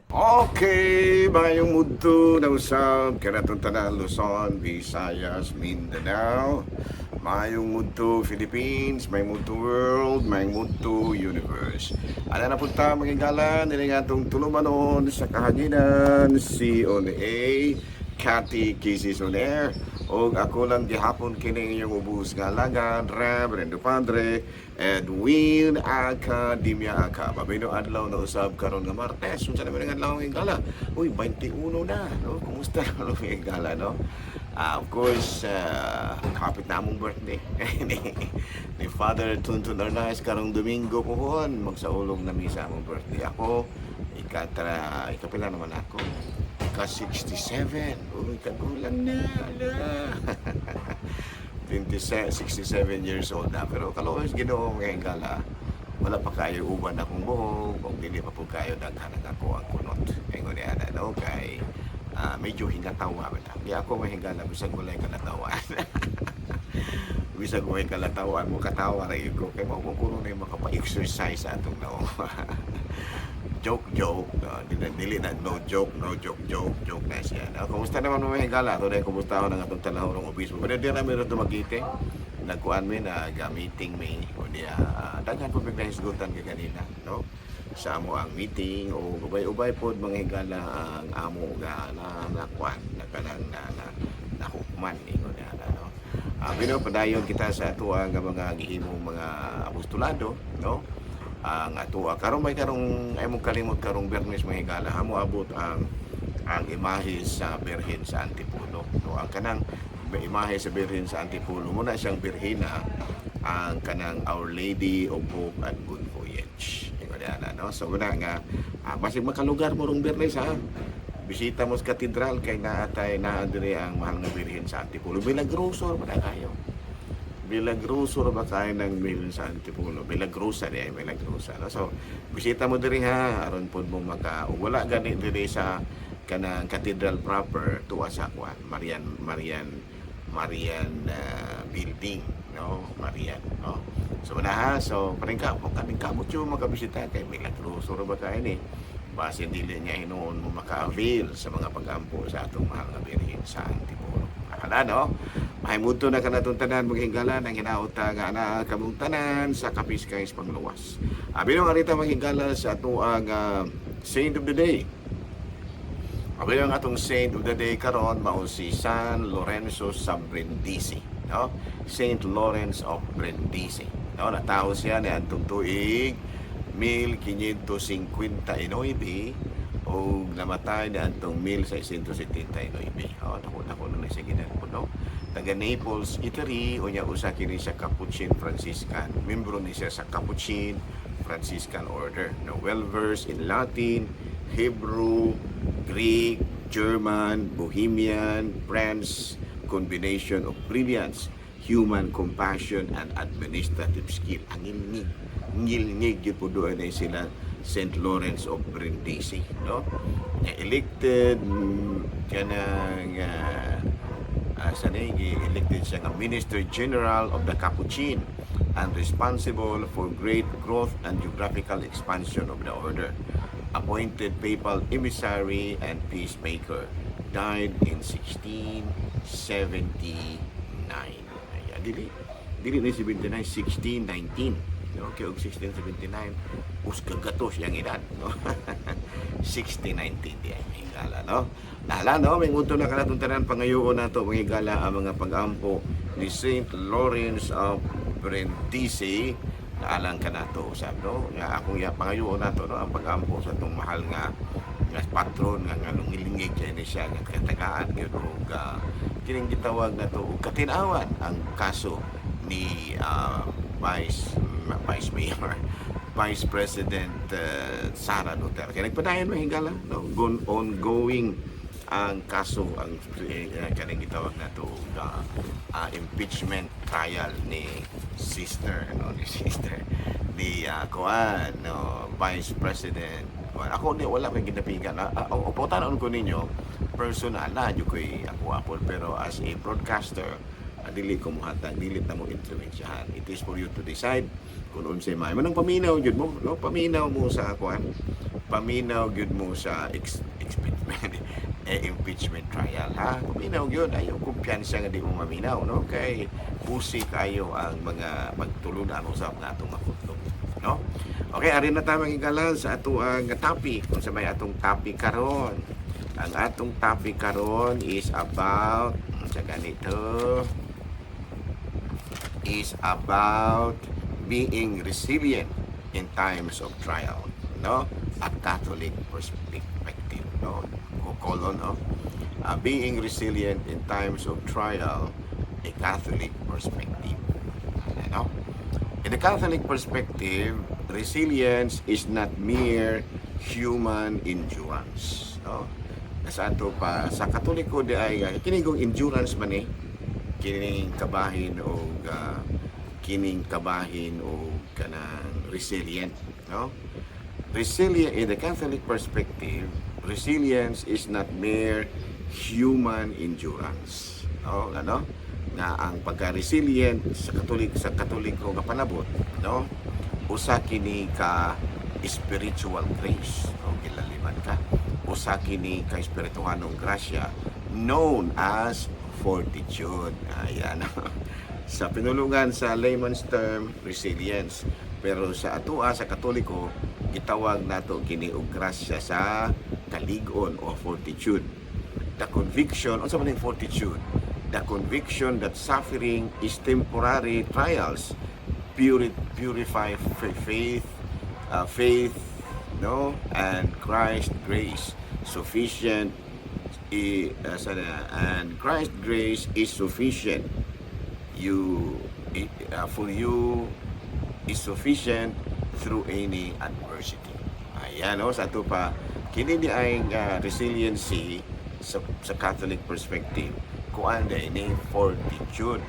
Okay, mayong mudto na usab kanatong tanan Luzon, Visayas, Mindanao. Mayong mudto Philippines, may mudto world, may mudto universe. Ana na punta magigala nila nga itong tulumanon sa kahanginan si On A, Cathy Kisses On Air. O ako lang gihapon kini inyong ubus nga lagad, Reverendo Padre Edwin Academia Aka. Mabino adlaw na usab karon nga Martes. Unsa naman ang adlaw ng gala? Uy, 21 na, no? Kumusta na ang gala, no? Of course, kapit na among birthday ni Father Tuntun Arnaz karong Domingo pohon magsaulog na misa among birthday. Ako ikapila naman ako. Ka-67. Uy, kagulang na. 67 years old na. Pero kalawis Ginoo ngayon gala. Wala pa kayo uban akong buhok. Kung hindi pa po kayo daghanag ako ang kunot. Ngayon ni Ana, no? Kay medyo hingatawa. Di ako mahingala. Bisag mo lang kalatawan. Bisag mo lang kalatawan mo. Katawa rin ko. Kaya makukulo na yung makapa-exercise sa atong nao. Joke, dili na no joke na siya. Kumusta naman mga higala? Ito na yung kumusta ako ng atong talahon ng obispo. Pero di na meron dumagite. Nagkuhan mi na meeting mi. O diya, daghan po bigla hisgutan ka kanina. No? Sa amo ang meeting o ubay-ubay po mga higala ang amo na nakuhan na kanang nahukman. No? Pinapadayon kita sa ato ang mga gihimong mga apostolado. No? Ang ato karon may karong ay mong kalimot karong Biyernes mahigala hamo abot ang imahe sa Birhen sa Antipulo. So ang kanang imahe sa Birhen sa Antipulo muna siyang birhena ang kanang Our Lady of Hope and Good Voyage. No? So una nga basig makalugar mo rong Biyernes ha. Bisita mo sa katedral kay naatay na dire ang mahal nga Birhen sa Antipulo. Milagroso man kayo. Milagroso ba tayo ng Birhen sa Antipulo? Milagrosa di ay Milagrosa. No? So, bisita mo diri ha, aron po mo wala gani diri sa kanang cathedral proper tuwa sa kwan, Marian building, no? Marian, no? So, so paring po kaming kamutyo makabisita kay Milagroso ba tayo ni? Base dili niya hinuon mo maka-avail sa mga pag-ampo sa atong mahal nga Birhen sa Antipulo. Akala, no? Mahimuto na kanatong tanan maghingala ng hinauta nga na kamong tanan sa Kapiskay's Pangluwas. Abi nung arita maghingala sa ato ang Saint of the Day. Abi nung atong Saint of the Day karon mao si San Lorenzo sa Brindisi, no? Saint Lawrence of Brindisi. No, natawo siya ni antong tuig 1559 o namatay na antong 1679. Naku na siya ginagpo, no? Taga Naples, Italy, o niya usa kini sa Capuchin Franciscan. Membro ni siya sa Capuchin Franciscan Order. No, well-versed in Latin, Hebrew, Greek, German, Bohemian, French, combination of brilliance, human compassion, and administrative skill. Ang ngilngig yun po doon ay sila St. Lawrence of Brindisi, no? Elected kanang elected siya nga Minister General of the Capuchin and responsible for great growth and geographical expansion of the order. Appointed papal emissary and peacemaker. Died in 1679. Ay, dili na 79, 1619. Okay, og 1679 uskagatos yang edad, no? 1619 di ay higala, no? Nala, no? May unto na kanatong tanan pangayoon nato manghigala ang mga pag-ampo ni Saint Lawrence of Brindisi. Naalang ka nato usab, no? Nga akong pangayoon nato, no? Ang pag-ampo sa itong mahal nga patron nga ngilingig kay ni siya nga katagaan gyud og kining gitawag nato og katinawan ang kaso ni Vice President Sara Duterte. Kaya nagpadayon mo hingala, no? Ongoing ang kaso, ang kanang gitawag na ito, impeachment trial ni sister, no? Ni Kuan, no? Vice President. Ako wala kang ginapigan. Upotan ko ninyo, personal na, yung ko'y ako apol, pero as a broadcaster, dili ko muhatag, dili ta mo influensyahan. It is for you to decide kung unsay may manang paminaw gyud mo, no? Paminaw mo sa kuan, paminaw gyud mo sa impeachment trial, ha? Paminaw gyud, ayo kumpiyansa nga di mo maminaw, no? Kay pusi kayo ang mga pagtulunan usab nga atong makutlog, no? Okay, ari na ta mangigalan sa ato ang topic, kung sa may atong topic karon. Ang atong topic karon is about sa ganito, is about being resilient in times of trial, no? A Catholic perspective, no? Colon, no? Being resilient in times of trial, a Catholic perspective, no? In the Catholic perspective, resilience is not mere human endurance, no? Sa ato pa sa Katoliko di ay kining endurance man kining kabahin o kanang resilient, no? Resilient in the Catholic perspective, resilience is not mere human endurance, no? Ano na ang pagka-resilient sa Katoliko nga panabot, no? Usa kini ka spiritual grace, no? Kilaliman ka, usa kini ka espirituhanong grasya known as fortitude. Ayan. Sa pinulungan sa layman's term, resilience. Pero sa atua sa Katoliko, gitawag nato kini og grasya sa kalig-on o fortitude. The conviction, unsa man ang fortitude? The conviction that suffering is temporary trials purify faith, no, and Christ grace sufficient, and Christ grace is sufficient for you, is sufficient through any adversity. Ayan, no? Sa ito pa, kini di ay resiliency sa Catholic perspective, kuan day ni fortitude.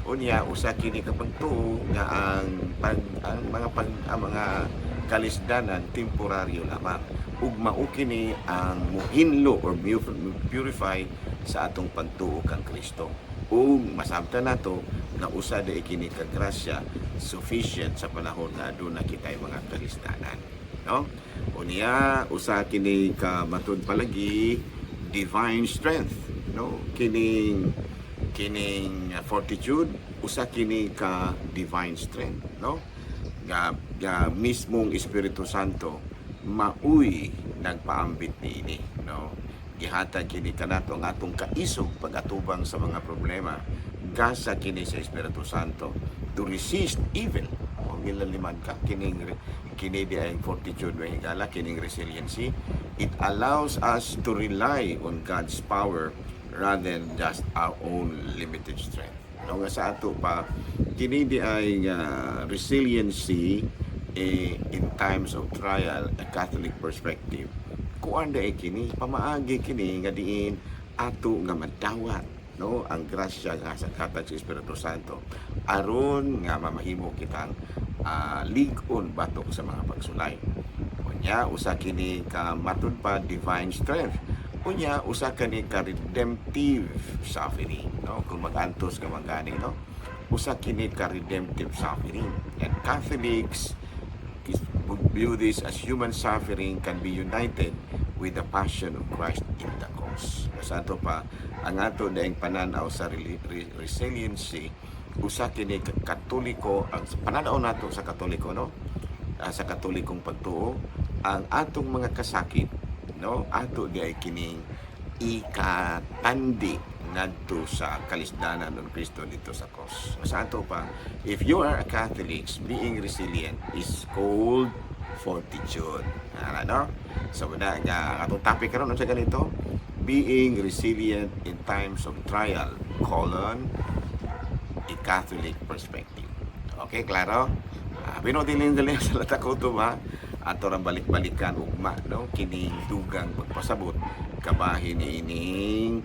Unya usa kini kapag tuo nga ang mga kalisdanan temporaryo lamang, ug mao kini ang muhinlo or purify sa atong pagtuo kang Kristo. Ug masabtan nato na usa day kini ka grasya sufficient sa panahon nga aduna kitay mga kalisdanan, no? Unya usa kini ka matud palagi divine strength, no? Kining fortitude usa kini ka divine strength, no? Nga mismong Espiritu Santo mauy nagpaambit niini, no? Gihatag kini kanato ang atong kaisog pagatubang sa mga problema, gasa kini sa Espiritu Santo to resist evil. O gilaliman ka kini di ay fortitude wa higala, kining resiliency. It allows us to rely on God's power rather than just our own limited strength. No, nga sa ato pa kini di ay resiliency in times of trial, a Catholic perspective. Kuan da kini pamaagi kini nga diin ato nga madawat, no, ang grasya nga sa katag sa Espiritu Santo aron nga mamahimo kitang lig-on batok sa mga pagsulay. Unya usa kini ka matud pa divine strength. Unya usa kani ka redemptive suffering, no? Kung mag-antos ka magani, no? Usa kini ka redemptive suffering. And Catholics view this as human suffering can be united with the passion of Christ in the cross. Sa ato pa ang ato daing pananaw sa resiliency, usa kini Katoliko, ang pananaw nato sa Katoliko, no? Sa Katolikong pagtuo, ang atong mga kasakit, no, ato di ay kining ikatandi ngadto sa kalisdanan ng Kristo dito sa cross. Sa ato pa, if you are a Catholic, being resilient is called fortitude. Ano? So na nga atong topic karon sa ganito, being resilient in times of trial, a Catholic perspective. Okay, klaro? Binodilin-dilin sa latakoto ba? Ato rang balik-balikan ugma, no? Kining dugang pagpasabot kabahin ining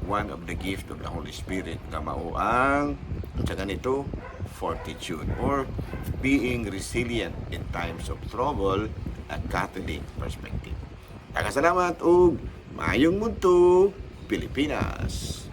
one of the gift of the Holy Spirit nga mao ang sa ganito fortitude or being resilient in times of trouble, a Catholic perspective. Salamat ug maayong mundo, Pilipinas.